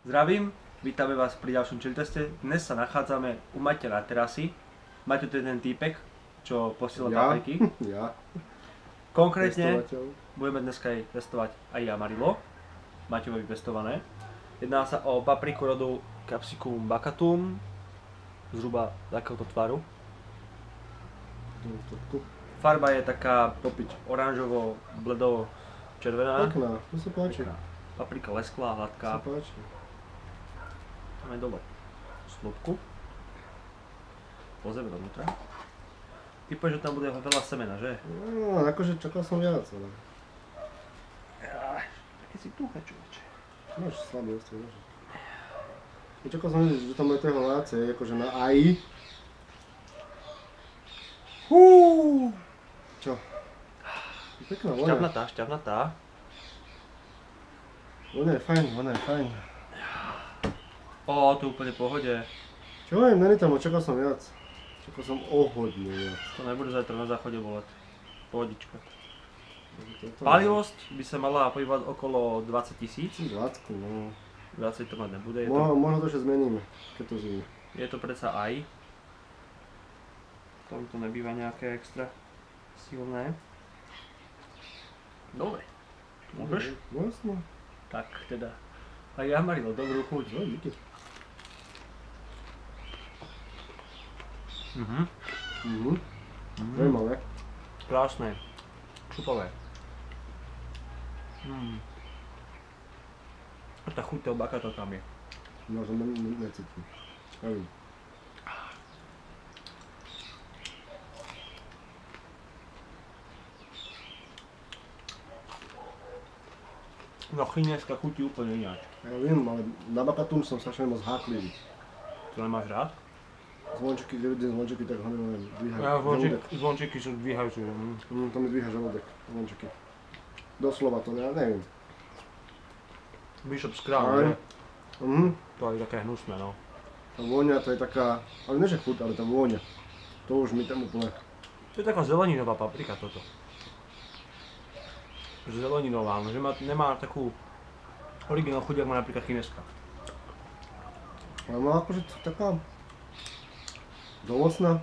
Zdravím, vítame vás pri ďalšom chill teste. Dnes sa nachádzame u Maťa na terasi. Maťo to je ten týpek, čo posiela papriky. Ja. Konkrétne Testovateľ. budeme dneska aj testovať aj Amarillo. Maťovo vypestované. Jedná sa o papriku rodu Capsicum baccatum. Zhruba takéhoto tvaru. Farba je taká Popiť. oranžovo, bledo červená. Pekná, to sa páči. Paprika lesklá, To hladká. sa páči. Dáme dole slupku. Pozrieme dovnútra. Ty povieš, že tam bude veľa semena, že? No, akože čakal som viac, ale... Také si tuché, človeče. Máš slabý ostrý nož. Čakal som, že tam bude toho lácej, akože na AI. Čo? Pekná voňa. Šťavnatá, šťavnatá. Voňa je fajn, voňa je fajn. Ó, to úplne v pohode. Čo viem, není tam, čakal som viac. Čakal som o hodne viac. To nebude zajtra na záchode boleť. Pohodička. Toto- Palivosť by sa mala pohybovať okolo 20 000. 20, no. 20 to mať nebude. Je to, Možno to ešte zmeníme, keď to zime. je to predsa aj. Tam to nebýva nejaké extra silné. Dobre. Môžeš? No jasno. Tak teda. Aj Amarillo, dobrú chuť. No, díky. Zajímavé. Krásne. Šupavé. A tá chuť toho bakata tam je. No, to necítim. Nevím. No chineská chutí úplne ináč. Ja viem, ale na bakatum som strašne moc háklivý. To nemáš rád? Zvončeky, keď vidím zvončeky, tak ho neviem, dvíhať Ja žalúdek. zvončeky sú dvíhajúce. To mi dvíha žalúdek, zvončeky. Doslova to, ja neviem. Bishop's Crown, Ale- že? To je také hnusné, no. Tá vôňa, to je taká, ale nie že chuť, ale tá vôňa. To už mi tam úplne... To je taká zeleninová paprika toto. Zeleninová, no, že nemá takú originál chuť, ako má napríklad chineská. Ale má akože taká... Dovocná.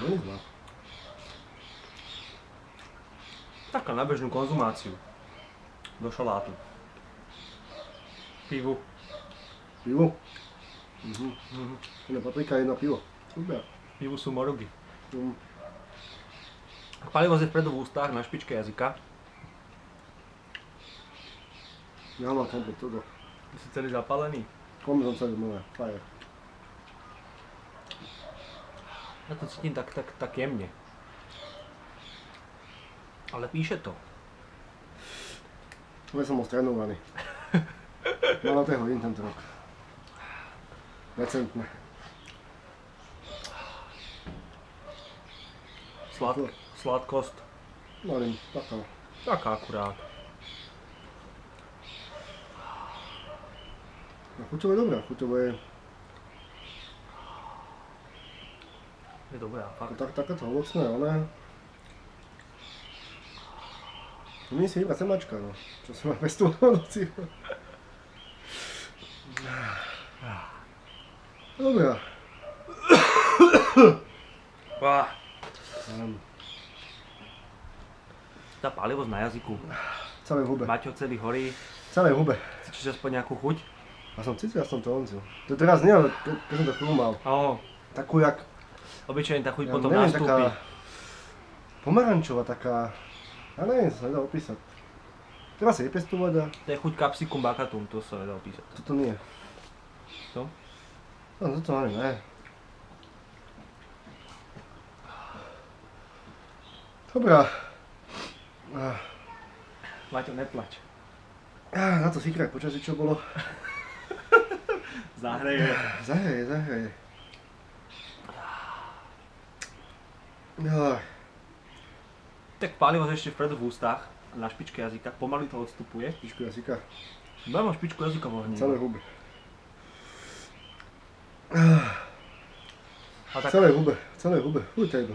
Veľmi zlá. Taká na bežnú konzumáciu. Do šalátu. Pivu. Pivo? Jedna paprika, jedno pivo. Super. Pivu sú morugy. Mm. Palivosť je vpredu v ústach, na špičke jazyka. Ja mám komplet toto. Ty si celý zapálený. Komplet som celý moje. Fire. Ja to cítim tak jemne. Ale píše to. Ja som bol strenovaný. Malo to hodín tento rok. Decentne. Sladkosť. Malým, taká. Taká akurát. No chuťovo je dobrá, chuťovo je Je dobrá, fakt. takéto ovocné, ale... To nie si iba semačka, no. Čo som ma pestoval do cího. Dobrá. Tá palivosť na jazyku. Celé v hube. Maťo celý horí. Celé v hube. Cítiš aspoň nejakú chuť? A som cítil, ja som to oncil. To teraz nie, ale keď som to chvíľu mal. Takú jak... Obyčajne tá chuť Ja potom neviem, nastúpi. taká... Pomarančová, taká... Ja neviem, sa nedá opísať. Treba sa vypestovať a... To je chuť Capsicum baccatum, to sa nedá opísať. Toto nie. To? No, toto neviem, ne. Dobrá. Maťo, neplač. Na to si kraj počasí, čo bolo. Zahreje. Zahreje. No, Tak palivosť ešte vpredu v ústach, na špičke jazyka, pomaly to odstupuje. špičku jazyka. Mám špičku jazyka v ohni. Celé huby. A tak Celé huby. Fuj, tejto.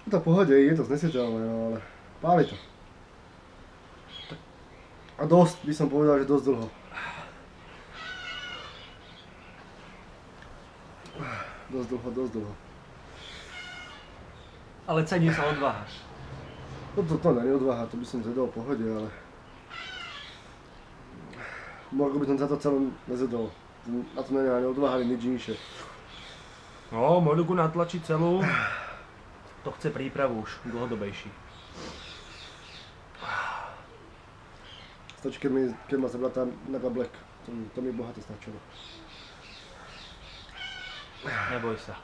Je to v pohode, je to znesiteľné, no ale páli to. A dosť, by som povedal, že dosť dlho. Dosť dlho. Ale cením sa odvaha. To neodváha, to by som zjedol v pohode, ale... Možno by som za to celom nezjedol. Na to není ani odvaha, ani nič inšie. No, Modugu natlačí celú. To chce prípravu už dlhodobejší. Stačí, keď ma zabila tá Naga Black. To mi bohato stačilo. Neboj sa.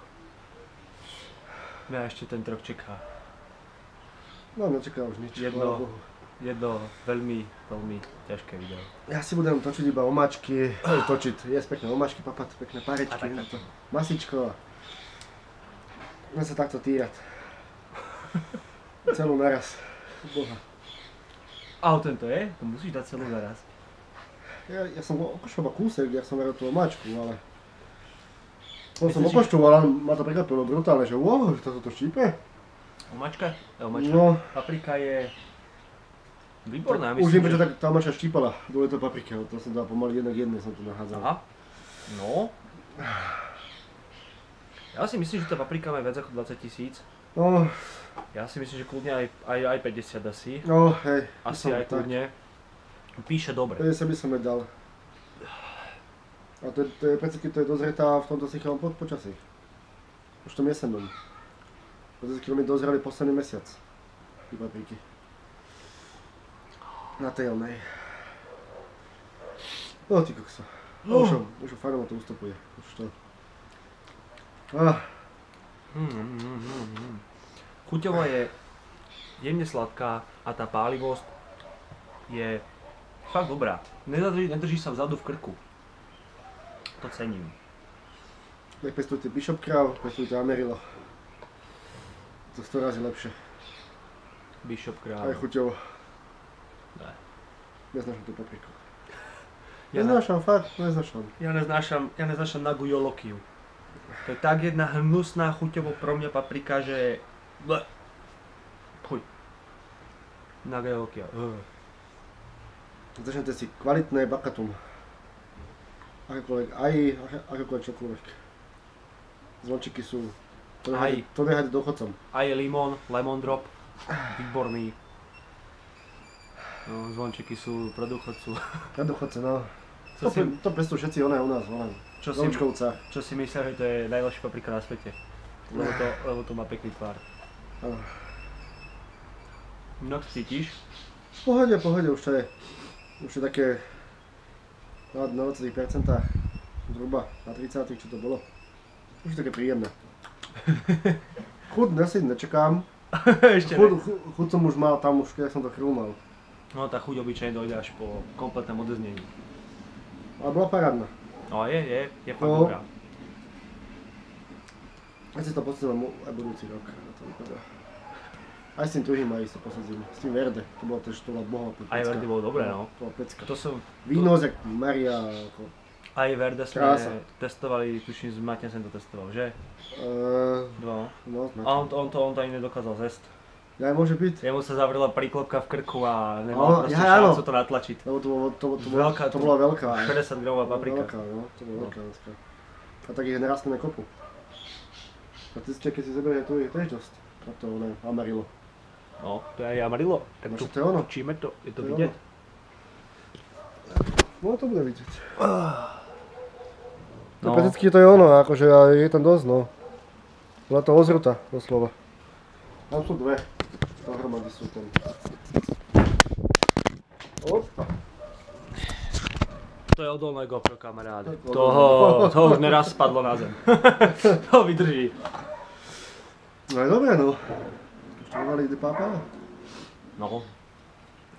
Mňa ešte ten rok čeká. No, nečaká už nič. Jedno veľmi ťažké video. Ja si budem točiť iba omáčky, jesť pekné omáčky, papať pekné párečky, masičko a budem sa takto týrať. Celú naraz. Boha. A tento je? To musíš dať celú naraz. Ja som okoštoval kúsek, ja som veril tú omáčku, ale... Potom som okoštoval a ma to prekvapilo brutálne, že wow, že toto štípe. Omáčka? Omáčka. No. Paprika je... výborná, myslím, už viem, prečo tá omáčka štípala. Dole to paprika, to som dal pomaly jednak jedné, som to nahádzal. Aha. No. Ja si myslím, že tá paprika má viac ako 20 000. No. Ja si myslím, že kľudne aj 50 asi. No, hej. Asi aj kľudne. Píše dobre. 50 by som jej dal. A to je predsa, keď to je dozretá v tomto sychalom počasí. Už tom jesennom. Predsa, keď mi dozreli posledný mesiac. Tí papriky. Na tej onej. No ty kokso. Už fajnovo to ustupuje. Už to... Chuťovo je jemne sladká a tá pálivosť je fakt dobrá. Nedrží sa vzadu v krku. To cením. Tak pestujte Bishop Krav, pestujte Amarillo. To 100 razy lepšie. Bishop Krav. Aj chuťovo. Ne. Neznášam tú papriku. Neznášam, fakt, neznášam. Ja neznášam Nagu Yolokiu. To je tak jedna hnusná chuťovo pro mňa paprika, že... Fuj. Naga Yolokia. Začnete si kvalitné bakatum. Akékoľvek čokoľvek. Zvončiky sú... To nehajte dochodcom. Aj lemon drop. Výborný. No, zvončiky sú pre dôchodcu. Pre dôchodce, no. To pestujú všetci u nás, Čo si myslia, že to je najlepšia paprika na svete. Lebo to má pekný tvár. No, cítiš? V pohode, už to je. Už je také... Na 20%, zhruba na 30, čo to bolo. Už je také príjemné. Chuť asi nečakám. Chuť som už mal tam, už keď som to chrúmal. No tá chuť obyčajne dojde až po kompletnom odeznení. Ale bola parádna. No je fakt dobrá. Ja si to posledám aj budúci rok. Aj s tým druhým aj to posledím. S tým Verde, to bola bohová pecka. Aj Verde bolo dobré, no. To bola pecka. Víno, jak Maria, ako... Aj Verde sme testovali, tuším, s Maťom som to testoval, že? No. A on to ani nedokázal zjesť. Ja, môže byť. Jemu sa zavrela príklopka v krku a nemal proste šancu to natlačiť. Lebo to bola veľká. 50 gramová paprika. Veľká, no. To bola veľká dneska. A tak ich nerastne na kopu. A ty keď si zeberieš, tu je tiež dosť. A to ne, Amarillo. No, to je aj Amarillo. Tak to je ono. Točíme to, je to vidieť? No to bude vidieť. To prakticky to je ono, akože je tam dosť, no. Bola to ozruta, doslova. Tam sú dve. Dohromady sú tam. Opa. To je odolné GoPro, kamaráde. To už neraz spadlo na zem. To vydrží. No je dobré, no. Už to mali kde pápa? No.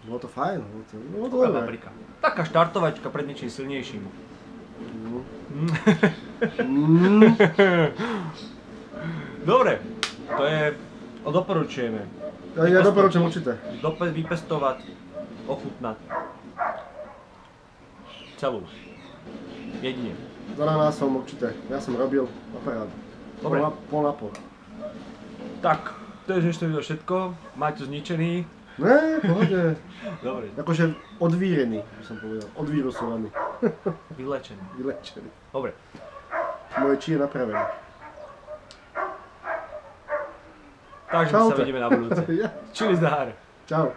Bolo to fajn, bolo to dobré. Paprika. Taká štartovačka pred niečím silnejším. Dobre, to je... Doporučujeme. Ja doporučujem určite. Vypestovať, ochutnať. Celú. Jedine. Za nás som určite. Ja som robil na parádu. Dobre. Pol na pol. Tak, to je ešte video všetko. Maťo zničený. Ne, pohode. Dobre, Akože odvírený, by som povedal. Odvírusovaný. vylečený. Vylečený. Dobre. Moje či je napravené. Takže my sa Čaute. vidíme na budúce. Ja. Čili zdar. Čau.